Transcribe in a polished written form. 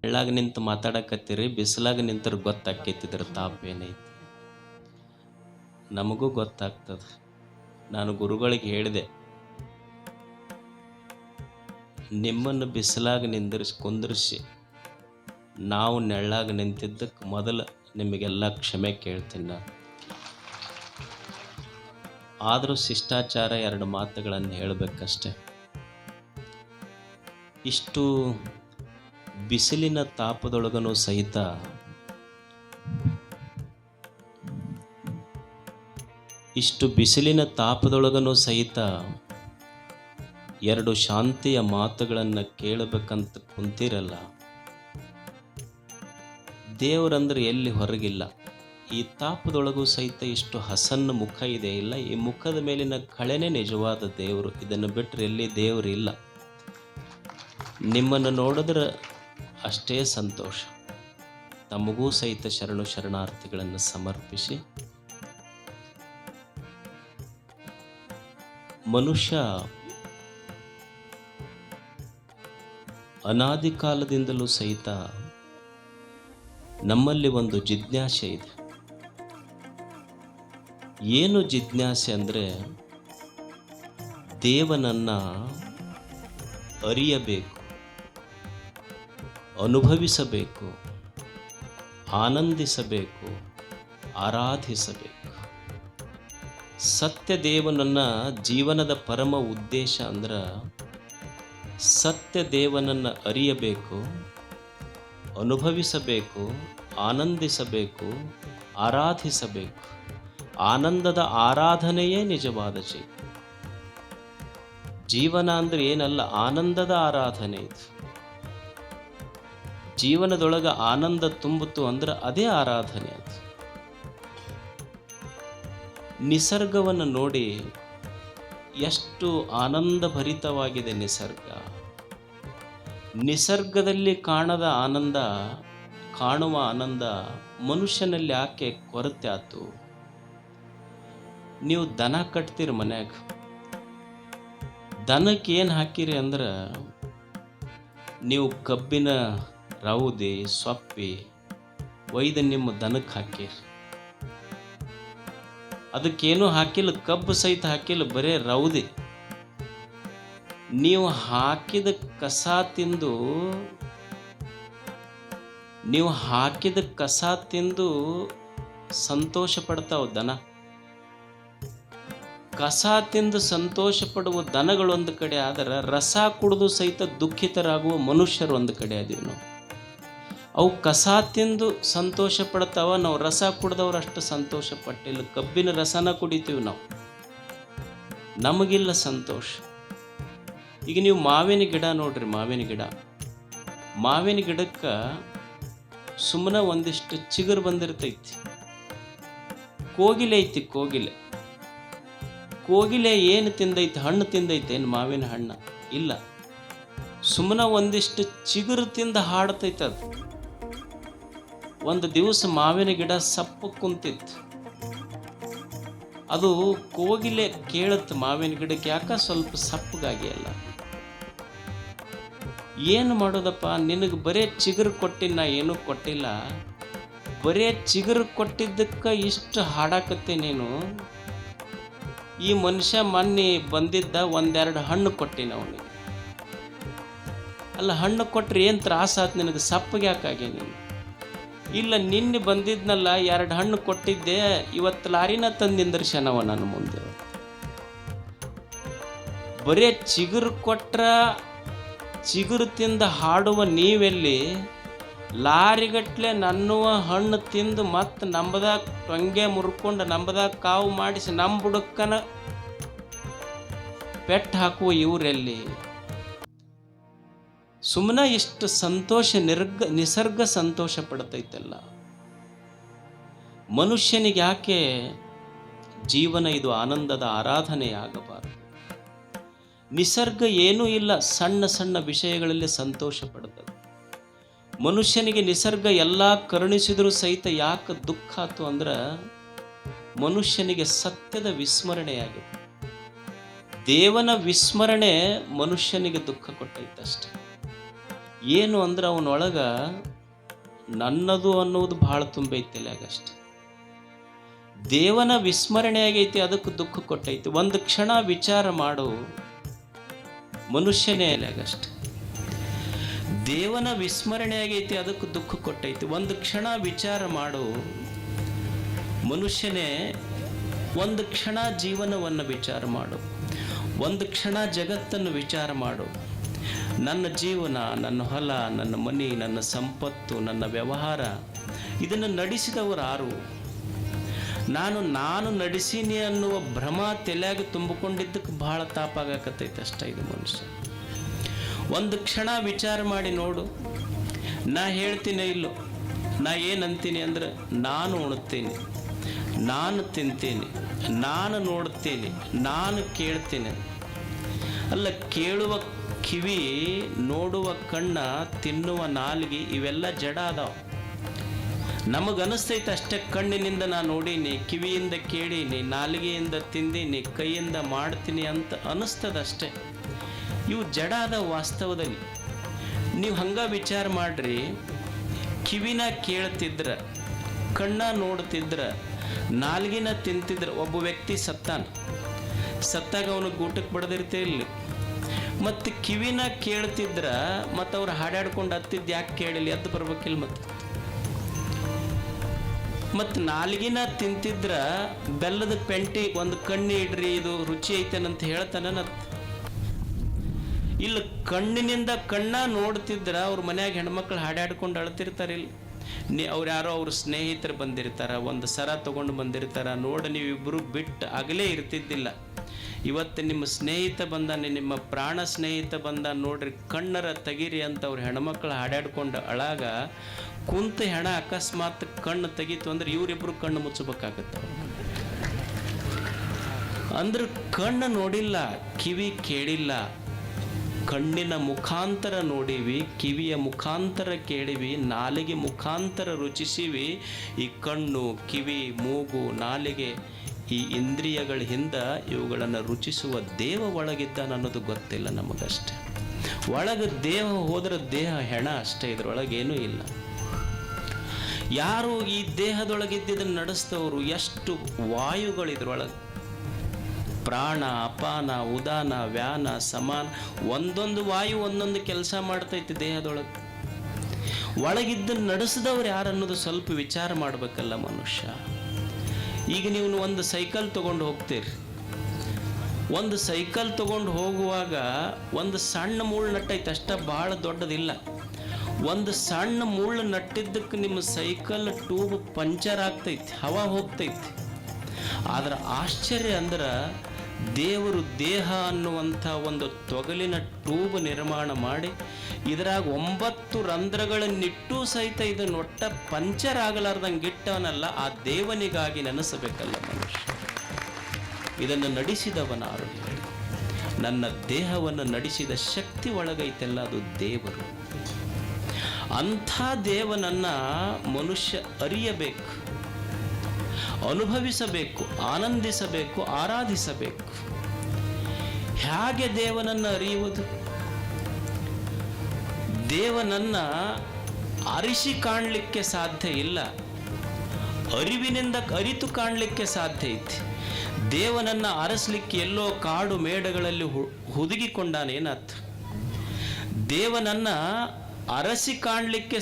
ಬೆಳ್ಳಾಗ ನಿಂತು ಮಾತಾಡಕತ್ತೀರಿ, ಬಿಸಿಲಾಗ ನಿಂತರ ಗೊತ್ತಾಕೈತಿ ಇದ್ರ ತಾಪ ಏನೈತಿ. ನಮಗೂ ಗೊತ್ತಾಗ್ತದ. ನಾನು ಗುರುಗಳಿಗೆ ಹೇಳಿದೆ, ನಿಮ್ಮನ್ನು ಬಿಸಿಲಾಗ ಕುಂದಿರಿಸಿ ನಾವು ನೆಳ್ಳಾಗ ನಿಂತಿದ್ದಕ್ಕೆ ಮೊದಲು ನಿಮಗೆಲ್ಲ ಕ್ಷಮೆ ಕೇಳ್ತೀನಿ ನಾನು. ಆದರೂ ಶಿಷ್ಟಾಚಾರ 2 ಮಾತುಗಳನ್ನು ಹೇಳಬೇಕಷ್ಟೆ. ಇಷ್ಟು ಬಿಸಿಲಿನ ತಾಪದೊಳಗನೂ ಸಹಿತ ಎರಡು ಶಾಂತಿಯ ಮಾತುಗಳನ್ನು ಕೇಳಬೇಕಂತ ಕುಂತಿರಲ್ಲ. ದೇವರಂದ್ರೆ ಎಲ್ಲಿ ಹೊರಗಿಲ್ಲ. ಈ ತಾಪದೊಳಗೂ ಸಹಿತ ಇಷ್ಟು ಹಸನ್ನ ಮುಖ ಇದೆ. ಇಲ್ಲ, ಈ ಮುಖದ ಮೇಲಿನ ಕಳೆನೇ ನಿಜವಾದ ದೇವರು. ಇದನ್ನು ಬಿಟ್ಟರೆ ಎಲ್ಲಿ ದೇವರು ಇಲ್ಲ. ನಿಮ್ಮನ್ನು ನೋಡಿದ್ರೆ ಅಷ್ಟೇ ಸಂತೋಷ. ತಮಗೂ ಸಹಿತ ಶರಣಾರ್ಥಿಗಳನ್ನು ಸಮರ್ಪಿಸಿ, ಮನುಷ್ಯ ಅನಾದಿ ಕಾಲದಿಂದಲೂ ಸಹಿತ ನಮ್ಮಲ್ಲಿ ಒಂದು ಜಿಜ್ಞಾಸೆ ಇದೆ. ಏನು ಜಿಜ್ಞಾಸೆ ಅಂದರೆ, ದೇವನನ್ನ ಅರಿಯಬೇಕು, ಅನುಭವಿಸಬೇಕು, ಆನಂದಿಸಬೇಕು, ಆರಾಧಿಸಬೇಕು. ಸತ್ಯ ದೇವನನ್ನ ಜೀವನದ ಪರಮ ಉದ್ದೇಶ ಅಂದ್ರೆ ಸತ್ಯ ದೇವನನ್ನು ಅರಿಯಬೇಕು, ಅನುಭವಿಸಬೇಕು, ಆನಂದಿಸಬೇಕು, ಆರಾಧಿಸಬೇಕು. ಆನಂದದ ಆರಾಧನೆಯೇ ನಿಜವಾದ ಜೀವನ ಅಂದ್ರೆ ಏನಲ್ಲ, ಆನಂದದ ಆರಾಧನೆ ಇದು. ಜೀವನದೊಳಗೆ ಆನಂದ ತುಂಬಿತು ಅಂದ್ರೆ ಅದೇ ಆರಾಧನೆ. ಅದು ನಿಸರ್ಗವನ್ನು ನೋಡಿ ಎಷ್ಟು ಆನಂದ ಭರಿತವಾಗಿದೆ ನಿಸರ್ಗ. ನಿಸರ್ಗದಲ್ಲಿ ಕಾಣದ ಆನಂದ, ಕಾಣುವ ಆನಂದ ಮನುಷ್ಯನಲ್ಲಿ ಯಾಕೆ ಕೊರತೆ ಆತು? ನೀವು ದನ ಕಟ್ತೀರಿ ಮನ್ಯಾಗ, ದನಕ್ಕೆ ಏನು ಹಾಕಿರಿ ಅಂದ್ರೆ ನೀವು ಕಬ್ಬಿನ ರೌದಿ ಸೊಪ್ಪಿ ಒಯ್ದು ನಿಮ್ಮ ದನಕ್ಕೆ ಹಾಕಿರಿ. ಅದಕ್ಕೇನು ಹಾಕಿಲ್ಲ, ಕಬ್ಬು ಸಹಿತ ಹಾಕಿಲ್ಲ, ಬರೇ ರೌದಿ. ನೀವು ಹಾಕಿದ ಕಸ ತಿಂದು ಸಂತೋಷ ಪಡ್ತಾವ ದನ. ಕಸ ತಿಂದು ಸಂತೋಷ ಪಡುವ ದನಗಳೊಂದು ಕಡೆ ಆದರೆ, ರಸ ಕುಡಿದು ಸಹಿತ ದುಃಖಿತರಾಗುವ ಮನುಷ್ಯರು ಒಂದು ಕಡೆ ಅದೀವಿ ನಾವು. ಅವು ಕಸ ತಿಂದು ಸಂತೋಷ ಪಡ್ತಾವ, ನಾವು ರಸ ಕುಡ್ದವ್ರು ಅಷ್ಟು ಸಂತೋಷ ಪಟ್ಟಿಲ್ಲ. ಕಬ್ಬಿನ ರಸನ ಕುಡಿತೀವಿ ನಾವು, ನಮಗಿಲ್ಲ ಸಂತೋಷ. ಈಗ ನೀವು ಮಾವಿನ ಗಿಡ ನೋಡ್ರಿ, ಮಾವಿನ ಗಿಡಕ್ಕೆ ಸುಮ್ಮನೆ ಒಂದಿಷ್ಟು ಚಿಗುರು ಬಂದಿರ್ತೈತಿ. ಕೋಗಿಲೆ ಐತಿ, ಕೋಗಿಲೆ ಏನು ತಿಂದೈತಿ? ಹಣ್ಣು ತಿಂದೈತೆ ಏನು? ಮಾವಿನ ಹಣ್ಣು ಇಲ್ಲ, ಸುಮ್ಮನೆ ಒಂದಿಷ್ಟು ಚಿಗುರು ತಿಂದು ಹಾಡ್ತೈತೆ ಅದು. ಒಂದು ದಿವಸ ಮಾವಿನ ಗಿಡ ಸಪ್ಪು ಕುಂತಿತ್ತು. ಅದು ಕೋಗಿಲೆ ಕೇಳುತ್ತೆ ಮಾವಿನ ಗಿಡಕ್ಕೆ, ಯಾಕ ಸ್ವಲ್ಪ ಸಪ್ಪಗಾಗಿ ಅಲ್ಲ, ಏನು ಮಾಡೋದಪ್ಪ, ನಿನಗೆ ಬರೇ ಚಿಗುರು ಕೊಟ್ಟಿನ, ನಾ ಏನೂ ಕೊಟ್ಟಿಲ್ಲ, ಬರೇ ಚಿಗುರು ಕೊಟ್ಟಿದ್ದಕ್ಕೆ ಇಷ್ಟು ಹಾಡಾಕತ್ತೆ ನೀನು. ಈ ಮನುಷ್ಯ ಮೊನ್ನೆ ಬಂದಿದ್ದ, 1-2 ಹಣ್ಣು ಕೊಟ್ಟಿನ ಅವನಿಗೆ. ಅಲ್ಲ, ಹಣ್ಣು ಕೊಟ್ರೆ ಏನು ತ್ರಾಸ ಆಯ್ತು ನಿನಗೆ? ಸಪ್ಪಗೆ ಯಾಕಾಗೆ ನೀನು? ಇಲ್ಲ, ನಿನ್ನೆ ಬಂದಿದ್ನಲ್ಲ 2 ಹಣ್ಣು ಕೊಟ್ಟಿದ್ದೆ, ಇವತ್ತು ಲಾರಿನ ತಂದಿಂದರ್ಶನವ ನನ್ನ ಮುಂದೆ. ಬರೇ ಚಿಗುರು ಕೊಟ್ರ ಚಿಗುರು ತಿಂದ ಹಾಡುವ ನೀವೆಲ್ಲಿ? ಲಾರಿಗಟ್ಲೆ ನನ್ನುವ ಹಣ್ಣು ತಿಂದು ಮತ್ತೆ ನಂಬದಾಗ ಟೊಂಗೆ ಮುರ್ಕೊಂಡು ನಂಬದಾಗ ಕಾವು ಮಾಡಿಸಿ ನಮ್ಮ ಬುಡಕ್ಕನ ಪೆಟ್ಟು ಹಾಕುವ ಇವರೆಲ್ಲಿ? ಸುಮ್ಮನೆ ಇಷ್ಟು ಸಂತೋಷ ನಿಸರ್ಗ ಸಂತೋಷ ಪಡ್ತೈತಲ್ಲ. ಮನುಷ್ಯನಿಗೆ ಯಾಕೆ ಜೀವನ ಇದು ಆನಂದದ ಆರಾಧನೆಯಾಗಬಾರದು? ನಿಸರ್ಗ ಏನೂ ಇಲ್ಲ, ಸಣ್ಣ ಸಣ್ಣ ವಿಷಯಗಳಲ್ಲಿ ಸಂತೋಷ ಪಡ್ತದೆ. ಮನುಷ್ಯನಿಗೆ ನಿಸರ್ಗ ಎಲ್ಲ ಕರುಣಿಸಿದರೂ ಸಹಿತ ಯಾಕೆ ದುಃಖ ಆಯ್ತು ಅಂದ್ರೆ, ಮನುಷ್ಯನಿಗೆ ಸತ್ಯದ ವಿಸ್ಮರಣೆಯಾಗಿದೆ. ದೇವನ ವಿಸ್ಮರಣೆ ಮನುಷ್ಯನಿಗೆ ದುಃಖ ಕೊಟ್ಟೈತಷ್ಟೆ. ಏನು ಅಂದ್ರೆ ಅವನೊಳಗ ನನ್ನದು ಅನ್ನೋದು ಭಾಳ ತುಂಬೈತಿಲ್ಲ ಆಗಷ್ಟೆ. ದೇವನ ವಿಸ್ಮರಣೆ ಆಗೈತಿ, ಅದಕ್ಕೆ ದುಃಖ ಕೊಟ್ಟೈತಿ. ಒಂದು ಕ್ಷಣ ವಿಚಾರ ಮಾಡು ಮನುಷ್ಯನೇ ಆಗಷ್ಟೆ. ದೇವನ ವಿಸ್ಮರಣೆ ಆಗೈತಿ, ಅದಕ್ಕೆ ದುಃಖ ಕೊಟ್ಟೈತಿ. ಒಂದು ಕ್ಷಣ ವಿಚಾರ ಮಾಡು ಮನುಷ್ಯನೇ. ಒಂದು ಕ್ಷಣ ಜೀವನವನ್ನು ವಿಚಾರ ಮಾಡು, ಒಂದು ಕ್ಷಣ ಜಗತ್ತನ್ನು ವಿಚಾರ ಮಾಡು. ನನ್ನ ಜೀವನ, ನನ್ನ ಹೊಲ, ನನ್ನ ಮನೆ, ನನ್ನ ಸಂಪತ್ತು, ನನ್ನ ವ್ಯವಹಾರ, ಇದನ್ನು ನಡೆಸಿದವರು ಯಾರು? ನಾನು ನಡೆಸೀನಿ ಅನ್ನುವ ಭ್ರಮ ತಲೆಯಾಗಿ ತುಂಬಿಕೊಂಡಿದ್ದಕ್ಕೆ ಬಹಳ ತಾಪಾಗಕತ್ತೈತೆ ಅಷ್ಟ. ಇದು ಮನುಷ್ಯ ಒಂದು ಕ್ಷಣ ವಿಚಾರ ಮಾಡಿ ನೋಡು. ನಾ ಹೇಳ್ತೀನಿ ಇಲ್ಲೋ, ನಾ ಏನಂತೀನಿ ಅಂದ್ರೆ ನಾನು ಉಣ್ತೀನಿ, ನಾನು ತಿಂತೀನಿ, ನಾನು ನೋಡ್ತೀನಿ, ನಾನು ಕೇಳ್ತೀನಿ. ಅಲ್ಲ, ಕೇಳುವ ಕಿವಿ, ನೋಡುವ ಕಣ್ಣ, ತಿನ್ನುವ ನಾಲಿಗೆ, ಇವೆಲ್ಲ ಜಡ ಅದಾವ. ನಮಗನಿಸ್ತೈತೆ ಅಷ್ಟೇ. ಕಣ್ಣಿನಿಂದ ನಾನು ನೋಡೀನಿ, ಕಿವಿಯಿಂದ ಕೇಳೀನಿ, ನಾಲಿಗೆಯಿಂದ ತಿಂದೀನಿ, ಕೈಯಿಂದ ಮಾಡ್ತೀನಿ ಅಂತ ಅನಿಸ್ತದಷ್ಟೇ. ಇವು ಜಡ ಅದಾವ ವಾಸ್ತವದಲ್ಲಿ. ನೀವು ಹಂಗ ವಿಚಾರ ಮಾಡ್ರಿ. ಕಿವಿನ ಕೇಳ್ತಿದ್ರ, ಕಣ್ಣ ನೋಡ್ತಿದ್ರ, ನಾಲ್ಗಿನ ತಿಂತಿದ್ರ. ಒಬ್ಬ ವ್ಯಕ್ತಿ ಸತ್ತಾಗ ಅವನು ಊಟಕ್ಕೆ ಬಡದಿರ್ತೇ ಇಲ್ಲ. ಮತ್ತು ಕಿವಿನ ಕೇಳ್ತಿದ್ರ, ಮತ್ತು ಅವ್ರು ಹಾಡಾಡ್ಕೊಂಡು ಹತ್ತಿದ್ದು ಯಾಕೆ ಕೇಳಿಲ್ಲ, ಎದ್ದು ಬರ್ಬೇಕಿಲ್ಲ. ಮತ್ತು ನಾಲ್ಗಿನ ತಿಂತಿದ್ರ ಬೆಲ್ಲದ ಪೆಂಟಿ ಒಂದು ಕಣ್ಣಿ ಇಡ್ರಿ, ಇದು ರುಚಿ ಐತೇನಂತ ಹೇಳ್ತಾನ. ಇಲ್ಲ, ಕಣ್ಣಿನಿಂದ ಕಣ್ಣ ನೋಡ್ತಿದ್ರ ಅವ್ರ ಮನ್ಯಾಗ ಹೆಣ್ಮಕ್ಳು ಹಾಡಾಡ್ಕೊಂಡು ಅಳ್ತಿರ್ತಾರಿಲ್ಲ. ಅವ್ರು ಯಾರೋ ಅವ್ರ ಸ್ನೇಹಿತರು ಬಂದಿರ್ತಾರ, ಒಂದು ಸರ ತಗೊಂಡು ಬಂದಿರ್ತಾರ. ನೋಡಿ, ನೀವಿಬ್ಬರು ಬಿಟ್ಟು ಆಗಲೇ ಇರ್ತಿದ್ದಿಲ್ಲ. ಇವತ್ತು ನಿಮ್ಮ ಸ್ನೇಹಿತ ಬಂದಾನೆ, ನಿಮ್ಮ ಪ್ರಾಣ ಸ್ನೇಹಿತ ಬಂದ, ನೋಡ್ರಿ ಕಣ್ಣರ ತೆಗೀರಿ ಅಂತ ಅವ್ರ ಹೆಣ್ಮಕ್ಳು ಹಾಡಾಡ್ಕೊಂಡು ಅಳಾಗ ಕುಂತ ಹೆಣ ಅಕಸ್ಮಾತ್ ಕಣ್ಣು ತೆಗೀತು ಅಂದ್ರೆ ಇವರಿಬ್ರು ಕಣ್ಣು ಮುಚ್ಚಬೇಕಾಗತ್ತ. ಅಂದ್ರೆ ಕಣ್ಣು ನೋಡಿಲ್ಲ, ಕಿವಿ ಕೇಳಿಲ್ಲ. ಕಣ್ಣಿನ ಮುಖಾಂತರ ನೋಡಿವಿ, ಕಿವಿಯ ಮುಖಾಂತರ ಕೇಳಿವಿ, ನಾಲಿಗೆ ಮುಖಾಂತರ ರುಚಿಸಿವಿ. ಈ ಕಣ್ಣು, ಕಿವಿ, ಮೂಗು, ನಾಲಿಗೆ, ಈ ಇಂದ್ರಿಯಗಳ ಹಿಂದ ಇವುಗಳನ್ನು ರುಚಿಸುವ ದೇವ ಒಳಗಿದ್ದಾನ ಅನ್ನೋದು ಗೊತ್ತಿಲ್ಲ ನಮಗಷ್ಟೆ. ಒಳಗೆ ದೇಹ ಹೋದ್ರೆ ದೇಹ ಹೆಣ ಅಷ್ಟೇ, ಇದ್ರೊಳಗೇನೂ ಇಲ್ಲ. ಯಾರು ಈ ದೇಹದೊಳಗಿದ್ದನ್ನು ನಡೆಸ್ತವರು? ಎಷ್ಟು ವಾಯುಗಳು ಇದ್ರೊಳಗೆ, ಪ್ರಾಣ, ಅಪಾನ, ಉದಾನ, ವ್ಯಾನ, ಸಮಾನ. ಒಂದೊಂದು ವಾಯು ಒಂದೊಂದು ಕೆಲಸ ಮಾಡ್ತೈತಿ ದೇಹದೊಳಗೆ. ಒಳಗಿದ್ದನ್ನು ನಡೆಸಿದವ್ರು ಯಾರು ಅನ್ನೋದು ಸ್ವಲ್ಪ ವಿಚಾರ ಮಾಡಬೇಕಲ್ಲ ಮನುಷ್ಯ. ಈಗ ನೀವು ಒಂದು ಸೈಕಲ್ ತಗೊಂಡು ಹೋಗ್ತೀರಿ. ಒಂದು ಸೈಕಲ್ ತಗೊಂಡು ಹೋಗುವಾಗ ಒಂದು ಸಣ್ಣ ಮುಳ್ಳು ನಟ್ಟೈತೆ ಅಷ್ಟ, ಭಾಳ ದೊಡ್ಡದಿಲ್ಲ. ಒಂದು ಸಣ್ಣ ಮುಳ್ಳು ನಟ್ಟಿದ್ದಕ್ಕೆ ನಿಮ್ಮ ಸೈಕಲ್ ಟ್ಯೂಬ್ ಪಂಚರ್ ಆಗ್ತೈತಿ, ಹವಾ ಹೋಗ್ತೈತಿ. ಆದ್ರೆ ಆಶ್ಚರ್ಯ ಅಂದ್ರೆ ದೇವರು ದೇಹ ಅನ್ನುವಂಥ ಒಂದು ತೊಗಲಿನ ಟ್ಯೂಬ್ ನಿರ್ಮಾಣ ಮಾಡಿ ಇದರಾಗ 9 ರಂಧ್ರಗಳನ್ನಿಟ್ಟು ಸಹಿತ ಇದನ್ನು ಒಟ್ಟ ಪಂಚರ್ ಆಗಲಾರ್ದಂಗೆ ಇಟ್ಟವನಲ್ಲ. ಆ ದೇವನಿಗಾಗಿ ನೆನೆಸಬೇಕಲ್ಲ ಮನುಷ್ಯ. ಇದನ್ನು ನಡೆಸಿದವನಾರು ಹೇಳಿ. ನನ್ನ ದೇಹವನ್ನು ನಡೆಸಿದ ಶಕ್ತಿ ಒಳಗೈತೆಲ್ಲ, ಅದು ದೇವರು. ಅಂಥ ದೇವನನ್ನ ಮನುಷ್ಯ ಅರಿಯಬೇಕು, ಅನುಭವಿಸಬೇಕು, ಆನಂದಿಸಬೇಕು, ಆರಾಧಿಸಬೇಕು. ಹೇಗೆ ದೇವನನ್ನು ಅರಿಯುವುದು? ದೇವನನ್ನ ಅರಿಸಿ ಕಾಣಲಿಕ್ಕೆ ಸಾಧ್ಯ ಇಲ್ಲ, ಅರಿವಿನಿಂದ ಅರಿತು ಕಾಣಲಿಕ್ಕೆ ಸಾಧ್ಯ ಐತಿ. ದೇವನನ್ನ ಅರಸಲಿಕ್ಕೆ ಎಲ್ಲೋ ಕಾಡು ಮೇಡಗಳಲ್ಲಿ ಹುದುಗಿಕೊಂಡಾನೇನಾತು. ದೇವನನ್ನ ಅರಸಿ ಕಾಣಲಿಕ್ಕೆ